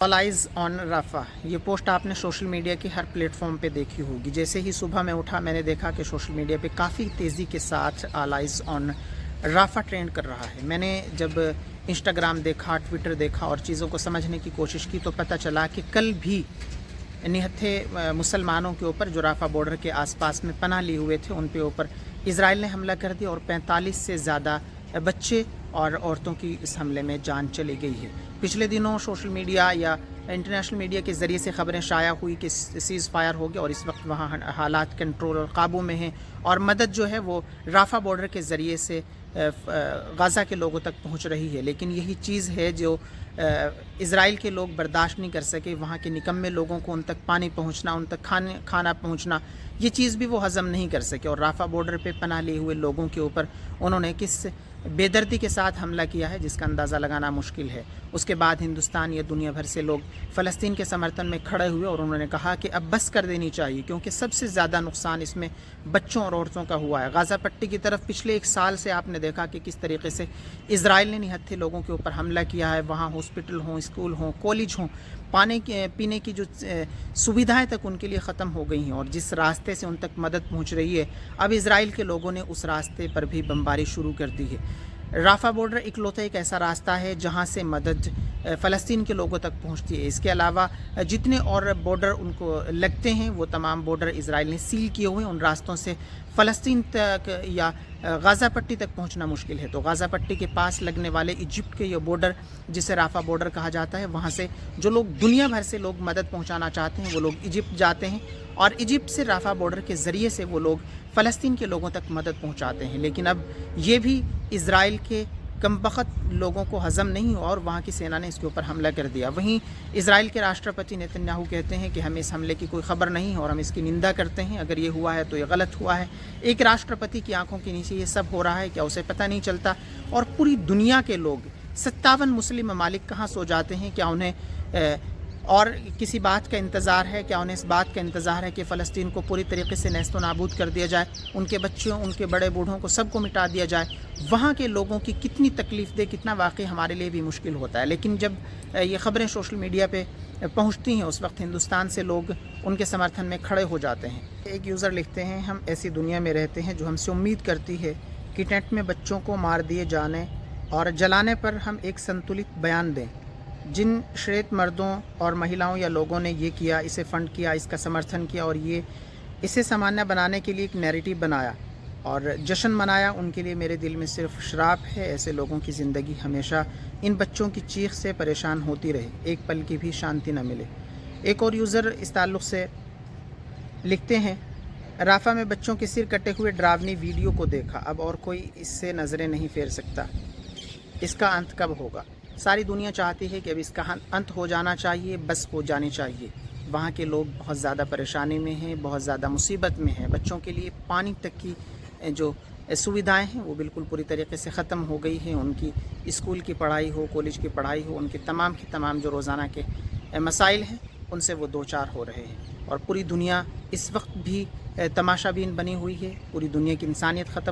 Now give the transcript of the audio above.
All eyes on रफ़ा, ये post आपने social media की हर प्लेटफॉर्म पे देखी होगी। जैसे ही सुबह मैं उठा मैंने देखा कि सोशल मीडिया पे काफ़ी तेज़ी के साथ ऑल आइज़ ऑन रफ़ा ट्रेंड कर रहा है। मैंने जब इंस्टाग्राम देखा, ट्विटर देखा और चीज़ों को समझने की कोशिश की तो पता चला कि कल भी निहत्थे मुसलमानों के ऊपर जो रफ़ा बॉर्डर के आसपास में पनाह लिए हुए थे उन पे ऊपर इजराइल ने हमला कर दिया और 45 से ज़्यादा बच्चे और औरतों की इस हमले में जान चली गई है। पिछले दिनों सोशल मीडिया या इंटरनेशनल मीडिया के ज़रिए से ख़बरें शाया हुई कि सीज़ फायर हो गया और इस वक्त वहाँ हालात कंट्रोल और काबू में हैं और मदद जो है वो राफ़ा बॉर्डर के ज़रिए से गाज़ा के लोगों तक पहुँच रही है। लेकिन यही चीज़ है जो इज़राइल के लोग बर्दाश्त नहीं कर सके। वहाँ के निकम्मे लोगों को उन तक पानी पहुँचना, उन तक खाना पहुँचना, ये चीज़ भी वो हज़म नहीं कर सके। और राफ़ा बॉर्डर पे पनाह लिए हुए लोगों के ऊपर उन्होंने किस बेदर्दी के साथ हमला किया है जिसका अंदाज़ा लगाना मुश्किल है। उसके बाद हिंदुस्तान या दुनिया भर से लोग फ़लस्तीन के समर्थन में खड़े हुए और उन्होंने कहा कि अब बस कर देनी चाहिए, क्योंकि सबसे ज़्यादा नुकसान इसमें बच्चों और औरतों का हुआ है। गाज़ा पट्टी की तरफ पिछले एक साल से आपने देखा कि किस तरीके से इजराइल ने निहत्थे लोगों के ऊपर हमला किया है। वहाँ हॉस्पिटल हों, स्कूल हों, कॉलेज हों, पीने की जो सुविधाएं तक उनके लिए ख़त्म हो गई हैं और जिस रास्ते से उन तक मदद पहुंच रही है अब इजराइल के लोगों ने उस रास्ते पर भी बमबारी शुरू कर दी है। राफ़ा बॉर्डर इकलौता एक ऐसा रास्ता है जहां से मदद फ़लस्तीन के लोगों तक पहुंचती है। इसके अलावा जितने और बॉर्डर उनको लगते हैं वो तमाम बॉर्डर इजराइल ने सील किए हुए हैं। उन रास्तों से फ़लस्तीन तक या गाज़ा पट्टी तक पहुंचना मुश्किल है। तो गाज़ा पट्टी के पास लगने वाले इजिप्ट के ये बॉर्डर जिसे राफ़ा बॉर्डर कहा जाता है, वहाँ से जो लोग दुनिया भर से लोग मदद पहुँचाना चाहते हैं वो लोग इजिप्ट जाते हैं और इजिप्ट से राफ़ा बॉर्डर के ज़रिए से वो लोग फ़लस्तीन के लोगों तक मदद पहुँचाते हैं। लेकिन अब ये भी इजराइल के कमबख्त लोगों को हज़म नहीं हुआ और वहाँ की सेना ने इसके ऊपर हमला कर दिया। वहीं इजराइल के राष्ट्रपति नेतन्याहू कहते हैं कि हमें इस हमले की कोई ख़बर नहीं है और हम इसकी निंदा करते हैं। अगर ये हुआ है तो ये गलत हुआ है। एक राष्ट्रपति की आंखों के नीचे ये सब हो रहा है, क्या उसे पता नहीं चलता? और पूरी दुनिया के लोग 57 मुस्लिम ममालिक कहाँ सो जाते हैं? क्या उन्हें और किसी बात का इंतज़ार है? क्या उन्हें इस बात का इंतज़ार है कि फ़लस्तीन को पूरी तरीके से नेस्त नाबूद कर दिया जाए, उनके बच्चों, उनके बड़े बूढ़ों को सबको मिटा दिया जाए? वहाँ के लोगों की कितनी तकलीफ़ दे, कितना वाकई हमारे लिए भी मुश्किल होता है। लेकिन जब ये ख़बरें सोशल मीडिया पे पहुँचती हैं उस वक्त हिंदुस्तान से लोग उनके समर्थन में खड़े हो जाते हैं। एक यूज़र लिखते हैं, हम ऐसी दुनिया में रहते हैं जो हमसे उम्मीद करती है कि टेंट में बच्चों को मार दिए जाने और जलाने पर हम एक संतुलित बयान दें। जिन श्वेत मर्दों और महिलाओं या लोगों ने ये किया, इसे फ़ंड किया, इसका समर्थन किया और इसे सामान्य बनाने के लिए एक नैरेटिव बनाया और जश्न मनाया, उनके लिए मेरे दिल में सिर्फ श्राप है। ऐसे लोगों की ज़िंदगी हमेशा इन बच्चों की चीख से परेशान होती रहे, एक पल की भी शांति न मिले। एक और यूज़र इस ताल्लुक़ से लिखते हैं, राफ़ा में बच्चों के सिर कटे हुए डरावनी वीडियो को देखा, अब और कोई इससे नज़रें नहीं फेर सकता। इसका अंत कब होगा? सारी दुनिया चाहती है कि अब इसका अंत हो जाना चाहिए, बस हो जानी चाहिए। वहाँ के लोग बहुत ज़्यादा परेशानी में हैं, बहुत ज़्यादा मुसीबत में हैं। बच्चों के लिए पानी तक की जो सुविधाएं हैं वो बिल्कुल पूरी तरीके से ख़त्म हो गई हैं। उनकी स्कूल की पढ़ाई हो, कॉलेज की पढ़ाई हो, उनके तमाम के तमाम जो रोज़ाना के मसाइल हैं उनसे वो दो चार हो रहे हैं। और पूरी दुनिया इस वक्त भी तमाशाबीन बनी हुई है। पूरी दुनिया की इंसानियत ख़त्म